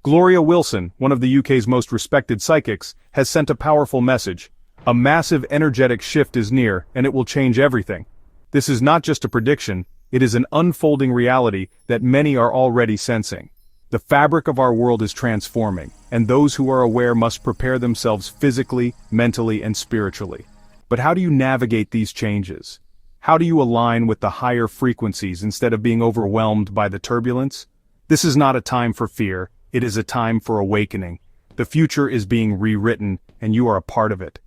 Gloria Wilson, one of the UK's most respected psychics, has sent a powerful message. A massive energetic shift is near, and it will change everything. This is not just a prediction, it is an unfolding reality that many are already sensing. The fabric of our world is transforming, and those who are aware must prepare themselves physically, mentally, and spiritually. But how do you navigate these changes? How do you align with the higher frequencies instead of being overwhelmed by the turbulence? This is not a time for fear, it is a time for awakening. The future is being rewritten, and you are a part of it.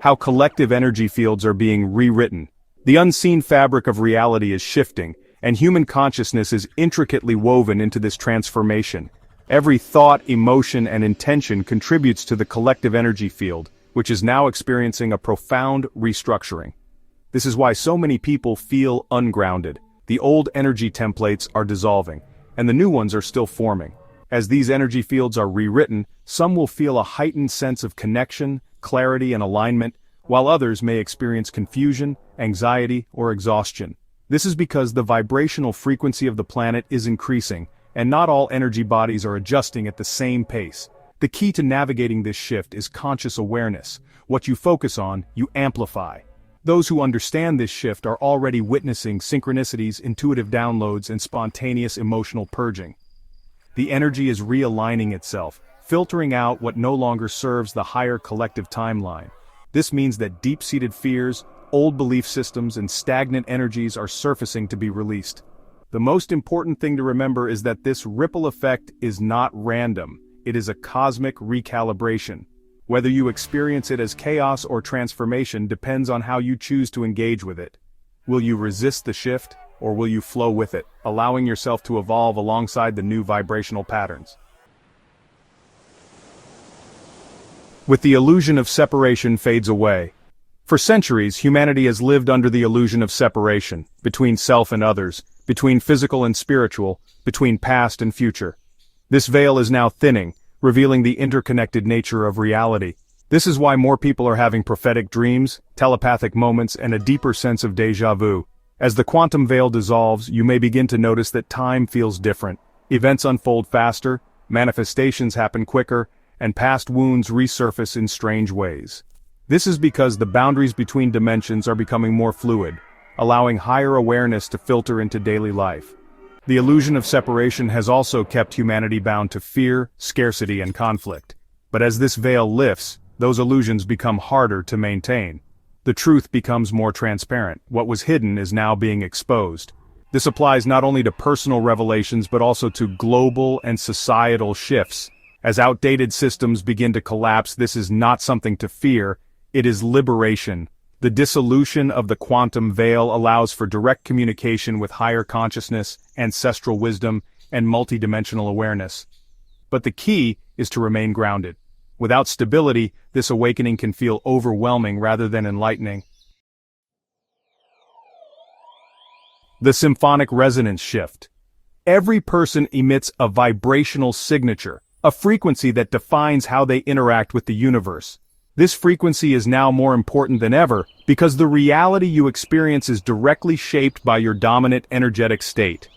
How collective energy fields are being rewritten. The unseen fabric of reality is shifting, and human consciousness is intricately woven into this transformation. Every thought, emotion, and intention contributes to the collective energy field, which is now experiencing a profound restructuring. This is why so many people feel ungrounded. The old energy templates are dissolving, and the new ones are still forming. As these energy fields are rewritten, some will feel a heightened sense of connection, clarity, and alignment, while others may experience confusion, anxiety, or exhaustion. This is because the vibrational frequency of the planet is increasing, and not all energy bodies are adjusting at the same pace. The key to navigating this shift is conscious awareness. What you focus on, you amplify. Those who understand this shift are already witnessing synchronicities, intuitive downloads, and spontaneous emotional purging. The energy is realigning itself, filtering out what no longer serves the higher collective timeline. This means that deep-seated fears, old belief systems, and stagnant energies are surfacing to be released. The most important thing to remember is that this ripple effect is not random, it is a cosmic recalibration. Whether you experience it as chaos or transformation depends on how you choose to engage with it. Will you resist the shift, or will you flow with it, allowing yourself to evolve alongside the new vibrational patterns? With the illusion of separation fades away. For centuries, humanity has lived under the illusion of separation, between self and others, between physical and spiritual, between past and future. This veil is now thinning, revealing the interconnected nature of reality. This is why more people are having prophetic dreams, telepathic moments, and a deeper sense of déjà vu. As the quantum veil dissolves, you may begin to notice that time feels different. Events unfold faster, manifestations happen quicker, and past wounds resurface in strange ways. This is because the boundaries between dimensions are becoming more fluid, allowing higher awareness to filter into daily life. The illusion of separation has also kept humanity bound to fear, scarcity, and conflict. But as this veil lifts, those illusions become harder to maintain. The truth becomes more transparent. What was hidden is now being exposed. This applies not only to personal revelations but also to global and societal shifts. As outdated systems begin to collapse, this is not something to fear, it is liberation. The dissolution of the quantum veil allows for direct communication with higher consciousness, ancestral wisdom, and multidimensional awareness. But the key is to remain grounded. Without stability, this awakening can feel overwhelming rather than enlightening. The symphonic resonance shift. Every person emits a vibrational signature, a frequency that defines how they interact with the universe. This frequency is now more important than ever because the reality you experience is directly shaped by your dominant energetic state.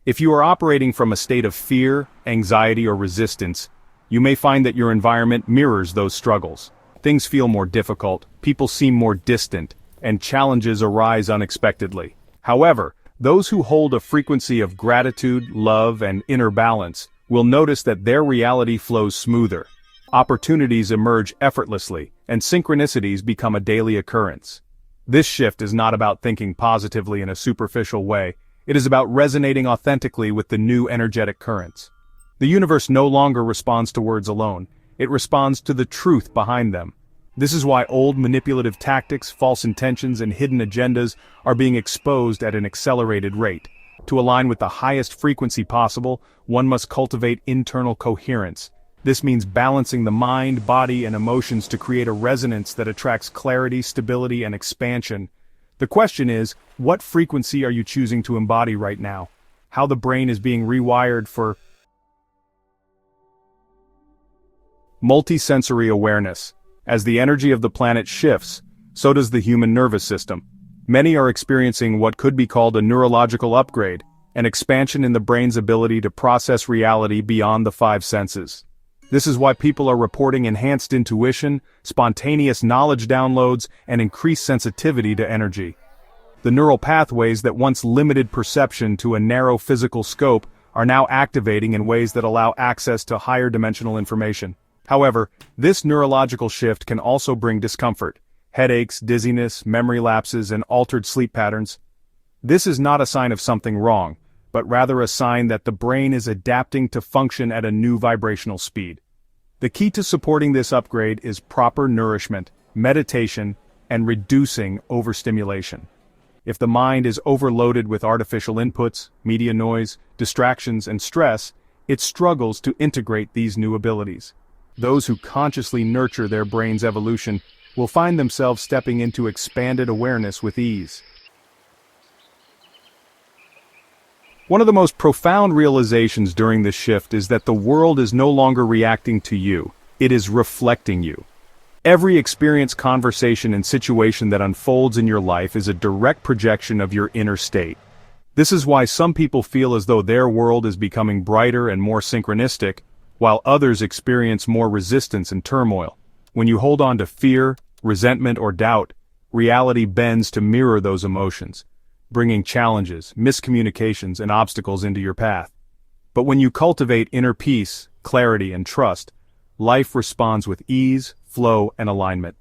If you are operating from a state of fear, anxiety, or resistance, you may find that your environment mirrors those struggles. Things feel more difficult, people seem more distant, and challenges arise unexpectedly. However, those who hold a frequency of gratitude, love, and inner balance will notice that their reality flows smoother. Opportunities emerge effortlessly, and synchronicities become a daily occurrence. This shift is not about thinking positively in a superficial way, it is about resonating authentically with the new energetic currents. The universe no longer responds to words alone, it responds to the truth behind them. This is why old manipulative tactics, false intentions, and hidden agendas are being exposed at an accelerated rate. To align with the highest frequency possible, one must cultivate internal coherence. This means balancing the mind, body, and emotions to create a resonance that attracts clarity, stability, and expansion. The question is, what frequency are you choosing to embody right now? How the brain is being rewired for multisensory awareness. As the energy of the planet shifts, so does the human nervous system. Many are experiencing what could be called a neurological upgrade. an expansion in the brain's ability to process reality beyond the five senses. This is why people are reporting enhanced intuition, spontaneous knowledge downloads, and increased sensitivity to energy. The neural pathways that once limited perception to a narrow physical scope are now activating in ways that allow access to higher dimensional information. However, this neurological shift can also bring discomfort, headaches, dizziness, memory lapses, and altered sleep patterns. This is not a sign of something wrong, but rather a sign that the brain is adapting to function at a new vibrational speed. The key to supporting this upgrade is proper nourishment, meditation, and reducing overstimulation. If the mind is overloaded with artificial inputs, media noise, distractions, and stress, it struggles to integrate these new abilities. Those who consciously nurture their brain's evolution will find themselves stepping into expanded awareness with ease. One of the most profound realizations during this shift is that the world is no longer reacting to you, it is reflecting you. Every experience, conversation, and situation that unfolds in your life is a direct projection of your inner state. This is why some people feel as though their world is becoming brighter and more synchronistic, while others experience more resistance and turmoil. When you hold on to fear, resentment, or doubt, reality bends to mirror those emotions, bringing challenges, miscommunications, and obstacles into your path. But when you cultivate inner peace, clarity, and trust, life responds with ease, flow, and alignment.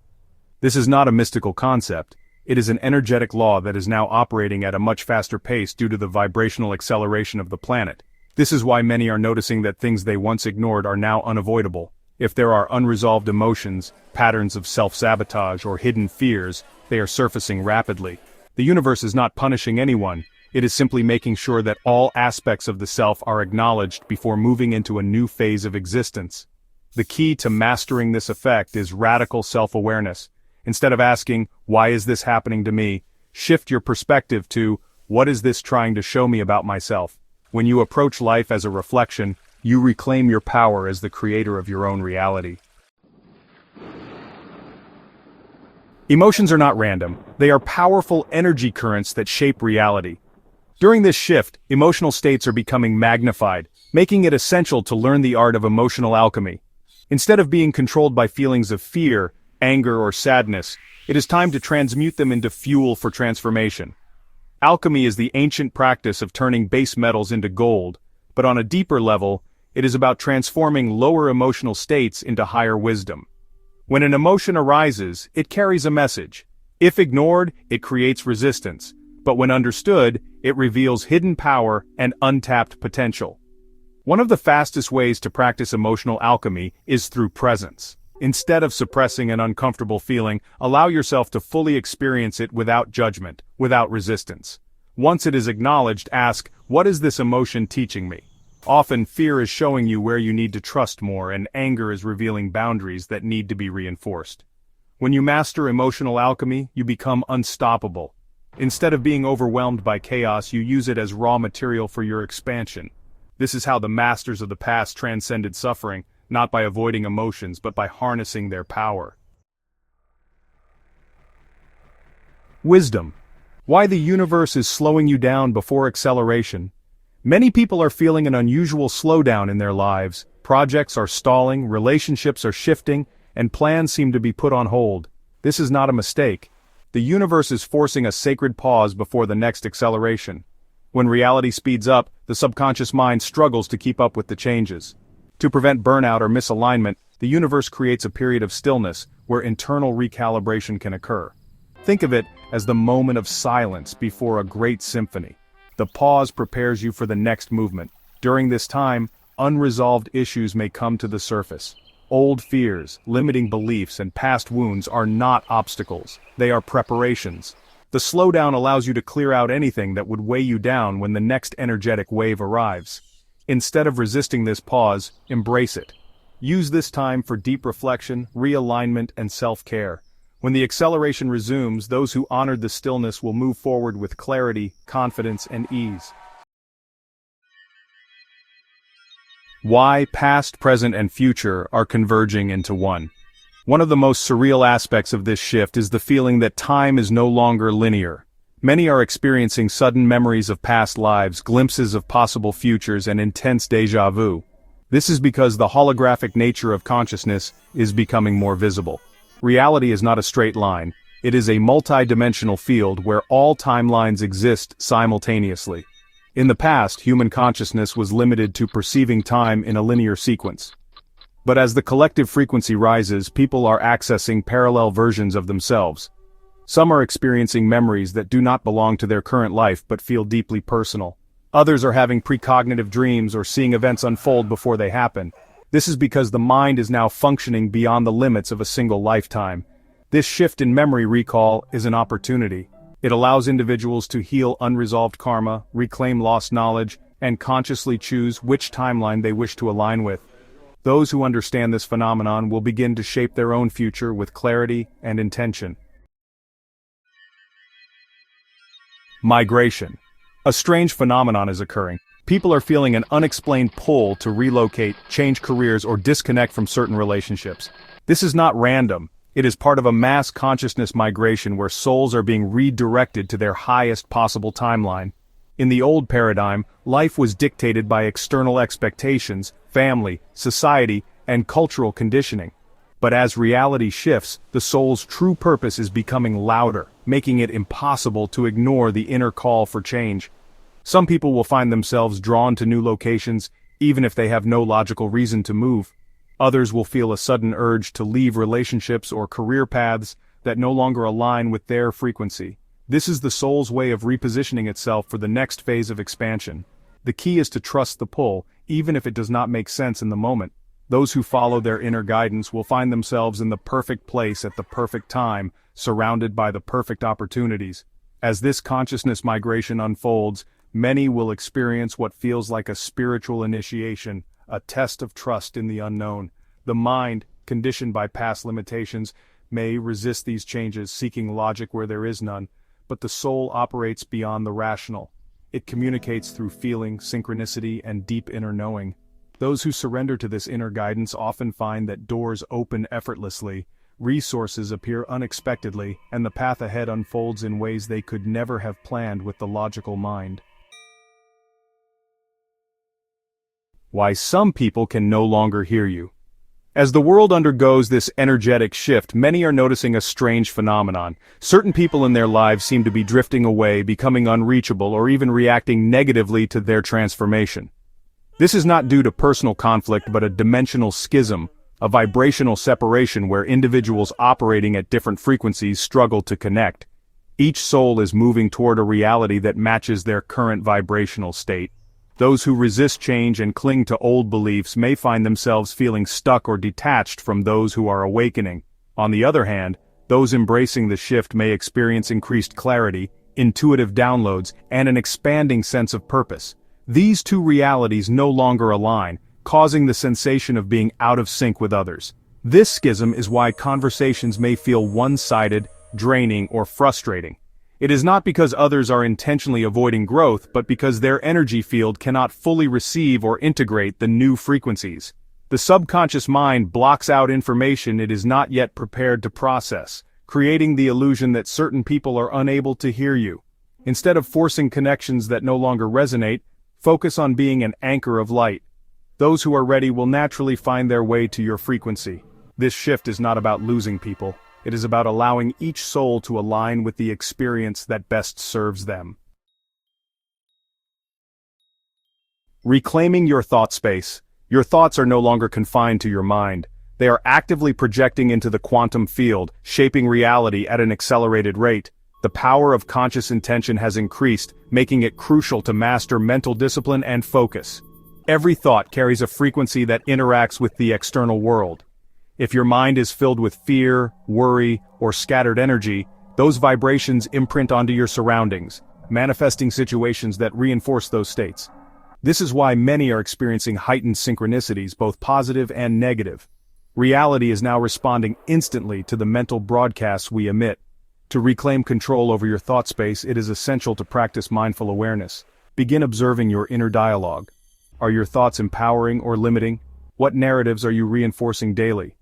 This is not a mystical concept. It is an energetic law that is now operating at a much faster pace due to the vibrational acceleration of the planet. This is why many are noticing that things they once ignored are now unavoidable. If there are unresolved emotions, patterns of self-sabotage, or hidden fears, they are surfacing rapidly. The universe is not punishing anyone, it is simply making sure that all aspects of the self are acknowledged before moving into a new phase of existence. The key to mastering this effect is radical self-awareness. Instead of asking, "Why is this happening to me?" shift your perspective to, "What is this trying to show me about myself?" When you approach life as a reflection, you reclaim your power as the creator of your own reality. Emotions are not random, they are powerful energy currents that shape reality. During this shift, emotional states are becoming magnified, making it essential to learn the art of emotional alchemy. Instead of being controlled by feelings of fear, anger, or sadness, it is time to transmute them into fuel for transformation. Alchemy is the ancient practice of turning base metals into gold, but on a deeper level, it is about transforming lower emotional states into higher wisdom. When an emotion arises, it carries a message. If ignored, it creates resistance, but when understood, it reveals hidden power and untapped potential. One of the fastest ways to practice emotional alchemy is through presence. Instead of suppressing an uncomfortable feeling, allow yourself to fully experience it without judgment, without resistance. Once it is acknowledged, ask, "What is this emotion teaching me?" Often fear is showing you where you need to trust more, and anger is revealing boundaries that need to be reinforced. When you master emotional alchemy, you become unstoppable. Instead of being overwhelmed by chaos, you use it as raw material for your expansion. This is how the masters of the past transcended suffering, not by avoiding emotions, but by harnessing their power. Wisdom. Why the universe is slowing you down before acceleration. Many people are feeling an unusual slowdown in their lives. Projects are stalling, relationships are shifting, and plans seem to be put on hold. This is not a mistake. The universe is forcing a sacred pause before the next acceleration. When reality speeds up, the subconscious mind struggles to keep up with the changes. To prevent burnout or misalignment, the universe creates a period of stillness where internal recalibration can occur. Think of it as the moment of silence before a great symphony. The pause prepares you for the next movement. During this time, unresolved issues may come to the surface. Old fears, limiting beliefs, and past wounds are not obstacles. They are preparations. The slowdown allows you to clear out anything that would weigh you down when the next energetic wave arrives. Instead of resisting this pause, embrace it. Use this time for deep reflection, realignment, and self-care. When the acceleration resumes, those who honored the stillness will move forward with clarity, confidence, and ease. Why past, present, and future are converging into one. One of the most surreal aspects of this shift is the feeling that time is no longer linear. Many are experiencing sudden memories of past lives, glimpses of possible futures, and intense déjà vu. This is because the holographic nature of consciousness is becoming more visible. Reality is not a straight line, it is a multi-dimensional field where all timelines exist simultaneously. In the past, human consciousness was limited to perceiving time in a linear sequence. But as the collective frequency rises, people are accessing parallel versions of themselves. Some are experiencing memories that do not belong to their current life but feel deeply personal. Others are having precognitive dreams or seeing events unfold before they happen. This is because the mind is now functioning beyond the limits of a single lifetime. This shift in memory recall is an opportunity. It allows individuals to heal unresolved karma, reclaim lost knowledge, and consciously choose which timeline they wish to align with. Those who understand this phenomenon will begin to shape their own future with clarity and intention. Migration. A strange phenomenon is occurring. People are feeling an unexplained pull to relocate, change careers, or disconnect from certain relationships. This is not random. It is part of a mass consciousness migration where souls are being redirected to their highest possible timeline. In the old paradigm, life was dictated by external expectations, family, society, and cultural conditioning. But as reality shifts, the soul's true purpose is becoming louder, making it impossible to ignore the inner call for change. Some people will find themselves drawn to new locations, even if they have no logical reason to move. Others will feel a sudden urge to leave relationships or career paths that no longer align with their frequency. This is the soul's way of repositioning itself for the next phase of expansion. The key is to trust the pull, even if it does not make sense in the moment. Those who follow their inner guidance will find themselves in the perfect place at the perfect time, surrounded by the perfect opportunities. As this consciousness migration unfolds, many will experience what feels like a spiritual initiation, a test of trust in the unknown. The mind, conditioned by past limitations, may resist these changes, seeking logic where there is none. But the soul operates beyond the rational. It communicates through feeling, synchronicity, and deep inner knowing. Those who surrender to this inner guidance often find that doors open effortlessly, resources appear unexpectedly, and the path ahead unfolds in ways they could never have planned with the logical mind. Why some people can no longer hear you. As the world undergoes this energetic shift, many are noticing a strange phenomenon. Certain people in their lives seem to be drifting away, becoming unreachable, or even reacting negatively to their transformation. This is not due to personal conflict but a dimensional schism, a vibrational separation where individuals operating at different frequencies struggle to connect. Each soul is moving toward a reality that matches their current vibrational state. Those who resist change and cling to old beliefs may find themselves feeling stuck or detached from those who are awakening. On the other hand, those embracing the shift may experience increased clarity, intuitive downloads, and an expanding sense of purpose. These two realities no longer align, causing the sensation of being out of sync with others. This schism is why conversations may feel one-sided, draining, or frustrating. It is not because others are intentionally avoiding growth, but because their energy field cannot fully receive or integrate the new frequencies. The subconscious mind blocks out information it is not yet prepared to process, creating the illusion that certain people are unable to hear you. Instead of forcing connections that no longer resonate, focus on being an anchor of light. Those who are ready will naturally find their way to your frequency. This shift is not about losing people. It is about allowing each soul to align with the experience that best serves them. Reclaiming your thought space. Your thoughts are no longer confined to your mind. They are actively projecting into the quantum field, shaping reality at an accelerated rate. The power of conscious intention has increased, making it crucial to master mental discipline and focus. Every thought carries a frequency that interacts with the external world. If your mind is filled with fear, worry, or scattered energy, those vibrations imprint onto your surroundings, manifesting situations that reinforce those states. This is why many are experiencing heightened synchronicities, both positive and negative. Reality is now responding instantly to the mental broadcasts we emit. To reclaim control over your thought space, it is essential to practice mindful awareness. Begin observing your inner dialogue. Are your thoughts empowering or limiting? What narratives are you reinforcing daily?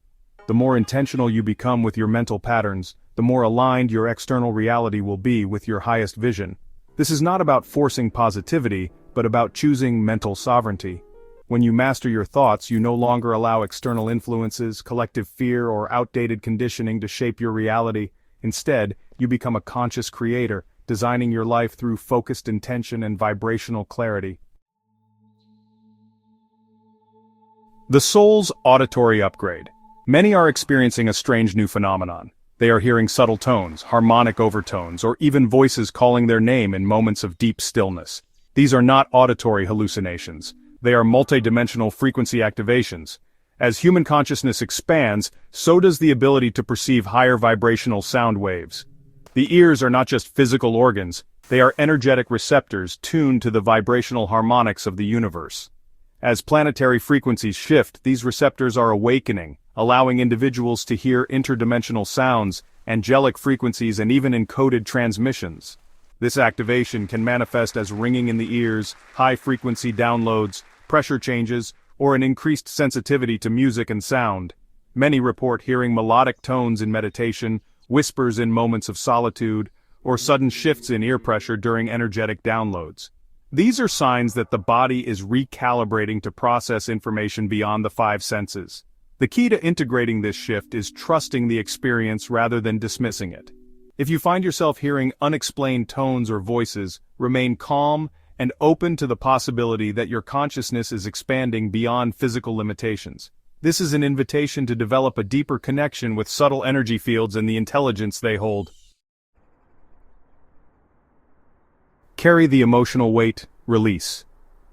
The more intentional you become with your mental patterns, the more aligned your external reality will be with your highest vision. This is not about forcing positivity, but about choosing mental sovereignty. When you master your thoughts, you no longer allow external influences, collective fear, or outdated conditioning to shape your reality. Instead, you become a conscious creator, designing your life through focused intention and vibrational clarity. The soul's auditory upgrade. Many are experiencing a strange new phenomenon. They are hearing subtle tones, harmonic overtones, or even voices calling their name in moments of deep stillness. These are not auditory hallucinations. They are multidimensional frequency activations. As human consciousness expands, so does the ability to perceive higher vibrational sound waves. The ears are not just physical organs, they are energetic receptors tuned to the vibrational harmonics of the universe. As planetary frequencies shift, these receptors are awakening, allowing individuals to hear interdimensional sounds, angelic frequencies, and even encoded transmissions. This activation can manifest as ringing in the ears, high-frequency downloads, pressure changes, or an increased sensitivity to music and sound. Many report hearing melodic tones in meditation, whispers in moments of solitude, or sudden shifts in ear pressure during energetic downloads. These are signs that the body is recalibrating to process information beyond the five senses. The key to integrating this shift is trusting the experience rather than dismissing it. If you find yourself hearing unexplained tones or voices, remain calm and open to the possibility that your consciousness is expanding beyond physical limitations. This is an invitation to develop a deeper connection with subtle energy fields and the intelligence they hold. Carry the emotional weight, release.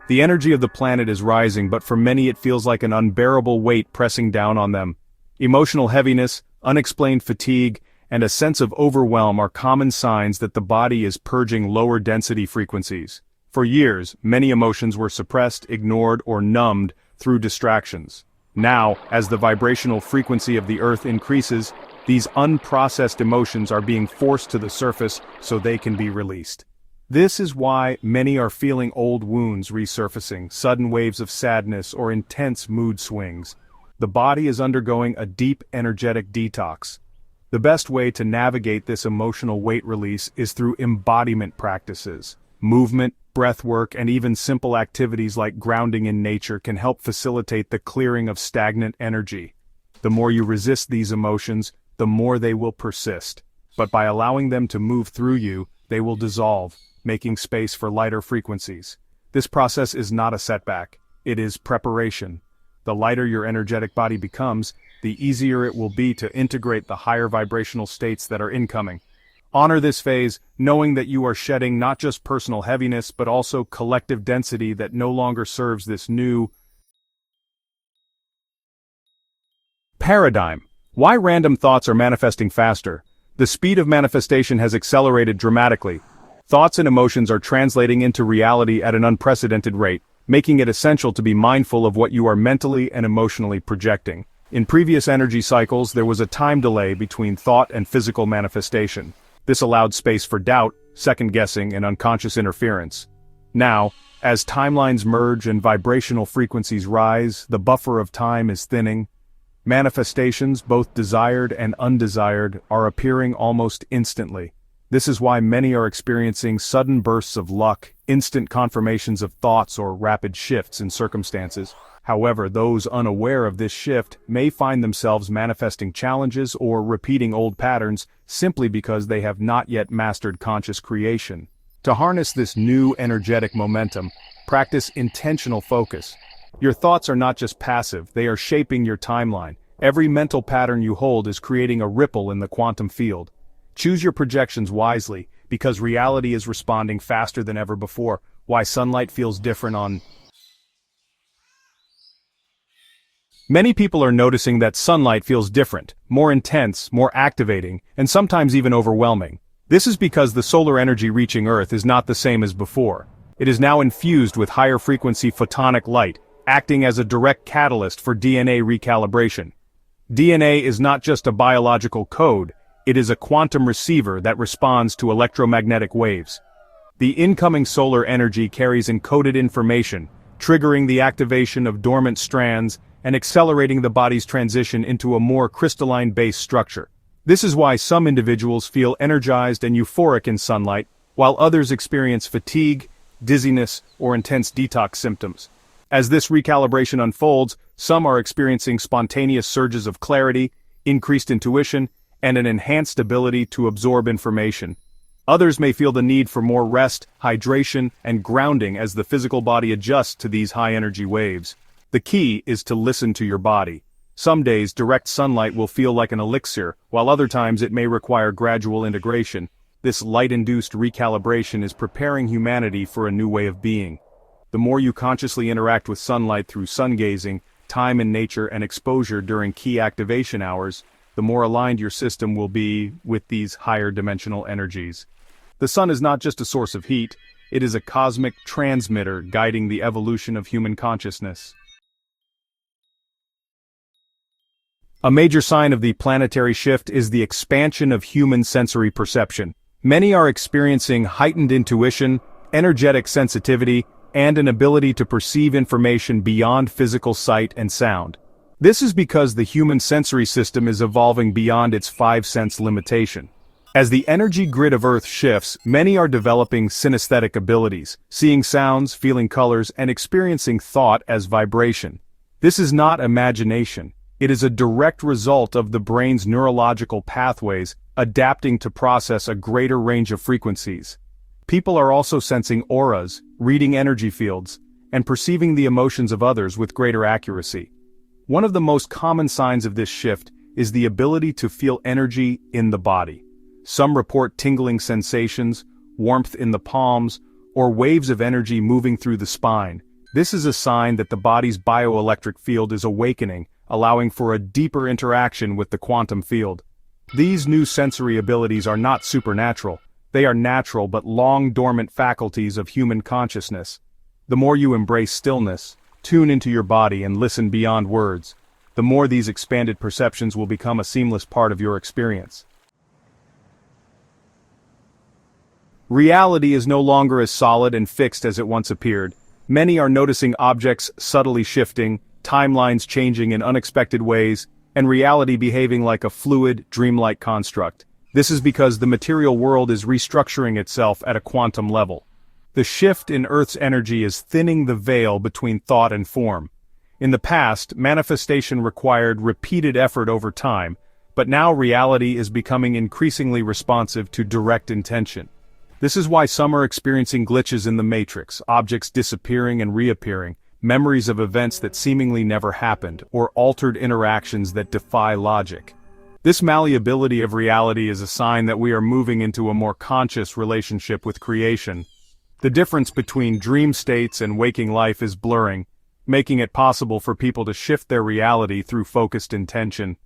The energy of the planet is rising, but for many it feels like an unbearable weight pressing down on them. Emotional heaviness, unexplained fatigue, and a sense of overwhelm are common signs that the body is purging lower density frequencies. For years, many emotions were suppressed, ignored, or numbed through distractions. Now, as the vibrational frequency of the earth increases, these unprocessed emotions are being forced to the surface so they can be released. This is why many are feeling old wounds resurfacing, sudden waves of sadness, or intense mood swings. The body is undergoing a deep energetic detox. The best way to navigate this emotional weight release is through embodiment practices. Movement, breath work, and even simple activities like grounding in nature can help facilitate the clearing of stagnant energy. The more you resist these emotions, the more they will persist. But by allowing them to move through you, they will dissolve, making space for lighter frequencies. This process is not a setback, it is preparation. The lighter your energetic body becomes, the easier it will be to integrate the higher vibrational states that are incoming. Honor this phase, knowing that you are shedding not just personal heaviness but also collective density that no longer serves this new paradigm. Why random thoughts are manifesting faster? The speed of manifestation has accelerated dramatically. Thoughts and emotions are translating into reality at an unprecedented rate, making it essential to be mindful of what you are mentally and emotionally projecting. In previous energy cycles, there was a time delay between thought and physical manifestation. This allowed space for doubt, second-guessing, and unconscious interference. Now, as timelines merge and vibrational frequencies rise, the buffer of time is thinning. Manifestations, both desired and undesired, are appearing almost instantly. This is why many are experiencing sudden bursts of luck, instant confirmations of thoughts, or rapid shifts in circumstances. However, those unaware of this shift may find themselves manifesting challenges or repeating old patterns simply because they have not yet mastered conscious creation. To harness this new energetic momentum, practice intentional focus. Your thoughts are not just passive, they are shaping your timeline. Every mental pattern you hold is creating a ripple in the quantum field. Choose your projections wisely, because reality is responding faster than ever before. Why sunlight feels different on Many people are noticing that sunlight feels different, more intense, more activating, and sometimes even overwhelming. This is because the solar energy reaching Earth is not the same as before. It is now infused with higher frequency photonic light, acting as a direct catalyst for DNA recalibration. DNA is not just a biological code, it is a quantum receiver that responds to electromagnetic waves. The incoming solar energy carries encoded information, triggering the activation of dormant strands and accelerating the body's transition into a more crystalline base structure. This is why some individuals feel energized and euphoric in sunlight, while others experience fatigue, dizziness, or intense detox symptoms. As this recalibration unfolds, some are experiencing spontaneous surges of clarity, increased intuition, and an enhanced ability to absorb information. Others may feel the need for more rest, hydration, and grounding as the physical body adjusts to these high-energy waves. The key is to listen to your body. Some days direct sunlight will feel like an elixir, while other times it may require gradual integration. This light-induced recalibration is preparing humanity for a new way of being. The more you consciously interact with sunlight through sun gazing, time in nature, and exposure during key activation hours, the more aligned your system will be with these higher dimensional energies. The sun is not just a source of heat, it is a cosmic transmitter guiding the evolution of human consciousness. A major sign of the planetary shift is the expansion of human sensory perception. Many are experiencing heightened intuition, energetic sensitivity, and an ability to perceive information beyond physical sight and sound. This is because the human sensory system is evolving beyond its five-sense limitation. As the energy grid of Earth shifts, many are developing synesthetic abilities, seeing sounds, feeling colors, and experiencing thought as vibration. This is not imagination. It is a direct result of the brain's neurological pathways adapting to process a greater range of frequencies. People are also sensing auras, reading energy fields, and perceiving the emotions of others with greater accuracy. One of the most common signs of this shift is the ability to feel energy in the body. Some report tingling sensations, warmth in the palms, or waves of energy moving through the spine. This is a sign that the body's bioelectric field is awakening, allowing for a deeper interaction with the quantum field. These new sensory abilities are not supernatural. They are natural but long-dormant faculties of human consciousness. The more you embrace stillness, tune into your body and listen beyond words, the more these expanded perceptions will become a seamless part of your experience. Reality is no longer as solid and fixed as it once appeared. Many are noticing objects subtly shifting, timelines changing in unexpected ways, and reality behaving like a fluid, dreamlike construct. This is because the material world is restructuring itself at a quantum level. The shift in Earth's energy is thinning the veil between thought and form. In the past, manifestation required repeated effort over time, but now reality is becoming increasingly responsive to direct intention. This is why some are experiencing glitches in the matrix, objects disappearing and reappearing, memories of events that seemingly never happened, or altered interactions that defy logic. This malleability of reality is a sign that we are moving into a more conscious relationship with creation. The difference between dream states and waking life is blurring, making it possible for people to shift their reality through focused intention.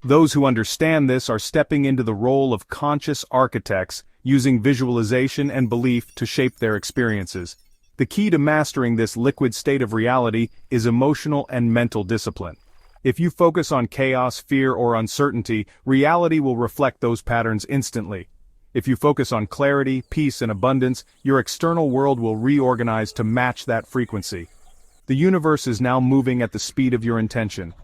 Those who understand this are stepping into the role of conscious architects, using visualization and belief to shape their experiences. The key to mastering this liquid state of reality is emotional and mental discipline. If you focus on chaos, fear, or uncertainty, reality will reflect those patterns instantly. If you focus on clarity, peace, and abundance, your external world will reorganize to match that frequency. The universe is now moving at the speed of your intention.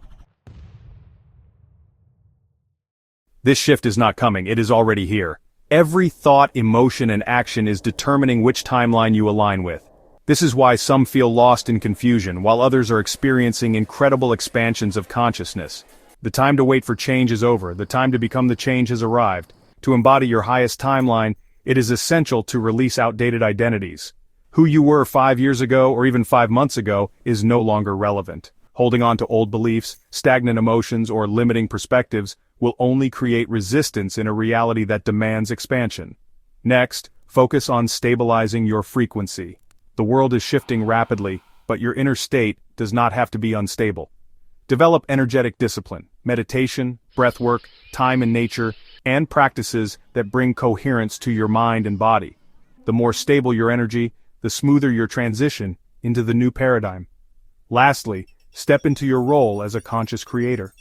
This shift is not coming, it is already here. Every thought, emotion, and action is determining which timeline you align with. This is why some feel lost in confusion, while others are experiencing incredible expansions of consciousness. The time to wait for change is over, the time to become the change has arrived. To embody your highest timeline, it is essential to release outdated identities. Who you were 5 years ago or even 5 months ago is no longer relevant. Holding on to old beliefs, stagnant emotions, or limiting perspectives will only create resistance in a reality that demands expansion. Next, focus on stabilizing your frequency. The world is shifting rapidly, but your inner state does not have to be unstable. Develop energetic discipline, meditation, breathwork, time in nature, and practices that bring coherence to your mind and body. The more stable your energy, the smoother your transition into the new paradigm. Lastly, step into your role as a conscious creator.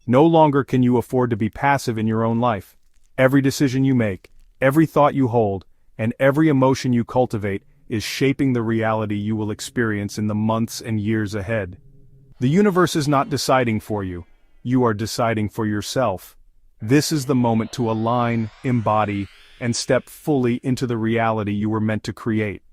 No longer can you afford to be passive in your own life. Every decision you make, every thought you hold, and every emotion you cultivate is shaping the reality you will experience in the months and years ahead. The universe is not deciding for you, you are deciding for yourself. This is the moment to align, embody, and step fully into the reality you were meant to create.